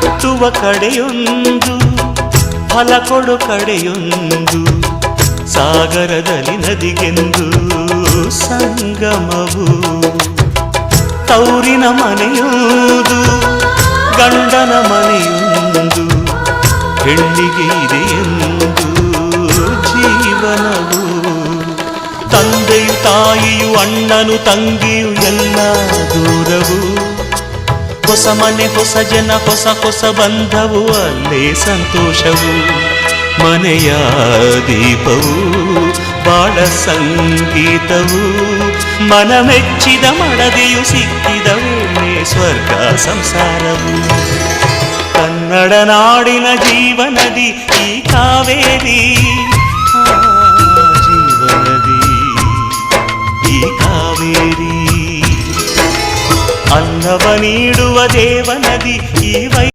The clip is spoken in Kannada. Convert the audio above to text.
ಹುಟ್ಟುವ ಕಡೆಯೊಂದು ಫಲ ಕೊಡು ಕಡೆಯೊಂದು ಸಾಗರದಲ್ಲಿ ನದಿಗೆಂದು ಸಂಗಮವು ತೌರಿನ ಮನೆಯುವುದು ಗಂಡನ ಮನೆಯೊಂದು ಹೆಣ್ಣಿಗೆ ಇದೆಯೆಂದು ಜೀವನವು ತಂದೆಯು ತಾಯಿಯು ಅಣ್ಣನು ತಂಗಿಯು ಎಲ್ಲ ದೂರವು ಹೊಸ ಮನೆ ಹೊಸ ಜನ ಹೊಸ ಹೊಸ ಬಂಧವು ಅಲ್ಲೇ ಸಂತೋಷವು ಮನೆಯ ದೀಪವು ಬಾಳ ಸಂಗೀತವು ಮನ ಮೆಚ್ಚಿದ ಮಡದಿಯು ಸಿಕ್ಕಿದ ವೇಳೆ ಸ್ವರ್ಗ ಸಂಸಾರವು ಕನ್ನಡ ನಾಡಿನ ಜೀವನದಿ ಈ ಕಾವೇರಿ ಜೀವನದಿ ಈ ಕಾವೇರಿ ಅನ್ನವ ನೀಡುವ ದೇವನದಿ ಈ